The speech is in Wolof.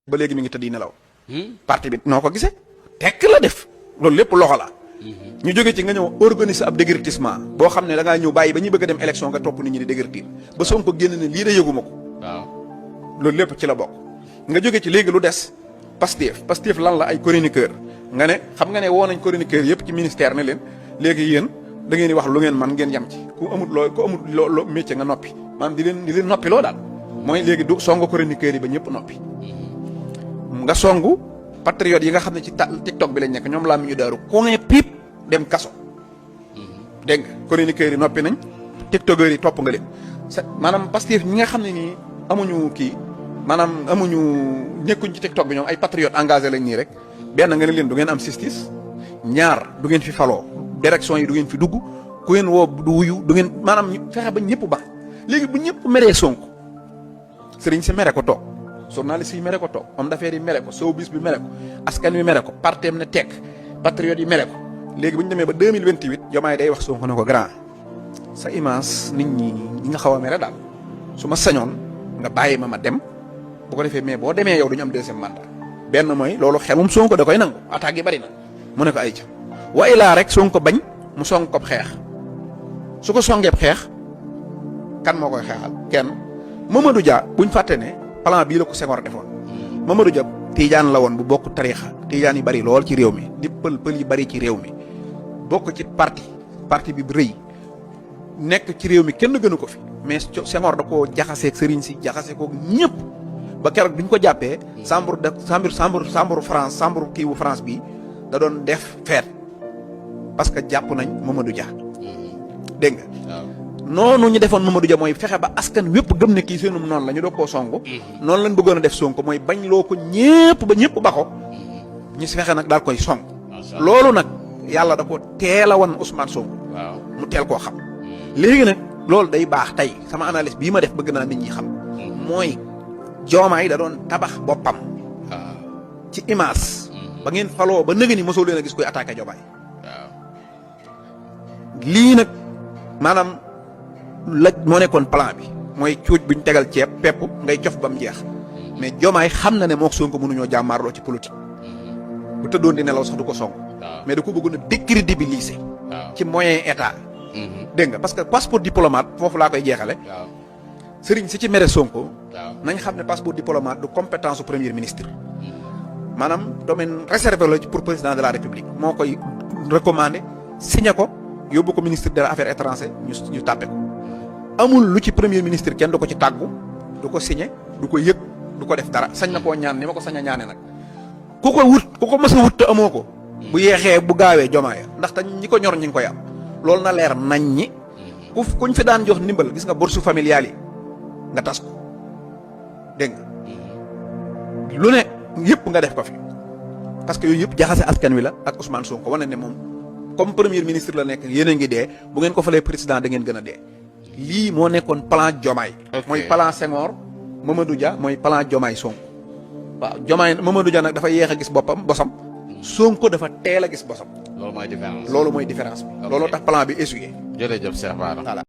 ba léegi mi ngi tëdd nelaw. parti bi noo ko gisee tekk la def loolu lépp loxo la. ñu jóge ci nga ñëw organiser ab déguerpissement boo xam ne da ngaa ñëw bàyyi ba ñu bëgg a dem élection nga topp nit ñi di déguerpir ba Sonko génn ne lii de yëguma ko. waaw loolu lépp ci la bokk. nga jóge ci léegi lu des Pastef lan la ay chroniqueur nga ne xam nga ne woo nañ chroniqueur yëpp ci ministère ne leen léegi yéen da ngeen di wax lu ngeen man ngeen yam ci ku amut loo métier nga noppi maanaam di leen noppi loo daal mooy léegi du songu chroniqueur yi ba ñëpp noppi. nga songu patriote yi nga xam ne ci TikTok bi lañ nekk ñoom laa mi ñu daaru coin piip dem kaso. dégg nga chroniqueurs yi noppi nañ tiktokers yi topp nga leen maanaam Pastef ñi nga xam ne nii amuñu kii maanaam nekkuñ ci TikTok bi ñoom ay patriote engagé lañ nii rek benn nga ne leen du ngeen am justice ñaar du ngeen fi faloo direction yi du ngeen fi dugg ku ngeen woo du wuyu du ngeen maanaam fexe ba ñëpp ba léegi bu ñëpp meree Sonko sëriñ si mere ko toog journaliste yi mere ko toog homme d'affaires yi mere ko showbiz bi mere ko askan wi mere ko partem ne tekk patriote yi mere ko léegi bu ñu demee ba 2028 Diomaye day wax Sonko ne ko grand sa image nit ñi nga xaw a mere daal su ma sañoon nga bàyyi ma dem bu ko defee mais boo demee yow du ñu am deuxième mandat benn mooy loolu xelum Sonko da koy nangu attaques yi bari na mu ne ko ay ca wa ilaa rek Sonko bañ mu song ko xeex su ko songeeb xeex kan moo koy xeexal kenn Mamadou Dia buñ fàtte ne plan bii la ko Senghor defoon Mamadou Dia tiijaan la woon bu bokk tariixa tiijaan yi bari lool ci réew mi di pël yi bari ci réew mi bokk ci parti bi rëy nekk ci réew mi kenn gënu ko fi mais Senghor da koo jaxaseeg sëriñ si jaxase koog ñëpp ba keroog bi ñu ko jàppee chambre France bi da doon def feet parce que jàpp nañ Mamadou Dia dégg nga noonu ñu defoon Mamadou Dia mooy fexe ba askan wépp gëm ne kii seenum noonu la ñu doog koo songu noonu lañ bëggoon a def Sonko mooy bañ loo ko ñépp ba ñëpp ba ko ñu si fexe nag daal koy song loolu nag yàlla da ko teel a wan Ousmane Sonko mu teel koo xam léegi nag loolu day baax tey sama analyse bii ma def bëgg naa nit ñi xam mooy Diomaye da doon tabax boppam ci image ba ngeen faloo ba nëgë ni mosoo leen a gis koy attaqué Diomaye lii nag maanaam la moo nekkoon plan bi mooy cuuj buñ tegal ceeb pepp ngay cof ba mu jeex mais Diomaye xam na ne mook Sonko mënuñoo jàmmaarloo ci politique bu tëddoon di nelaw sax du ko song mais da ko bëggoon a décrédibiliser ci moyen état dégg nga parce que passeport diplomate foofu laa koy jeexale sëriñ si ci mere Sonko nañ xam ne passeport diplomate du compétence su premier ministre maanaam domaine réservé la pour président de la république moo koy recommandé signé ko yóbbu ko ministre des affaires étrangères ñu tàppe ko amul lu ci premier ministre kenn du ko ci tàggu du ko signé du ko yëg du ko def dara sañ na koo ñaan ni ma ko sañ a ñaane nag ku ko mës a wut te amoo ko bu yeexee bu gaawee Diomaye ndax te ñi ko ñor ñi ngi koy am loolu na leer nañ ñi kuñ fi daan jox ndimbal gis nga bourse familiale yi nga tas ko dégg nga lu ne yëpp nga def ko fi parce que yooyu yëpp jaxase askan wi la ak Ousmane Sonko wane ne moom comme premier ministre la nekk yéen a ngi dee bu ngeen ko falee président da ngeen gën a dee lii moo nekkoon plan Diomaye mooy plan Senghor Mamadou Dia mooy plan Diomaye Sonko waaw Diomaye Mamadou Dia nag dafa yéex a gis bosam Sonko dafa teel a gis bosam loolu mooy différence loolu mooy différence bi looloo tax plan bi essuyé jërëjëf Cheikh Bara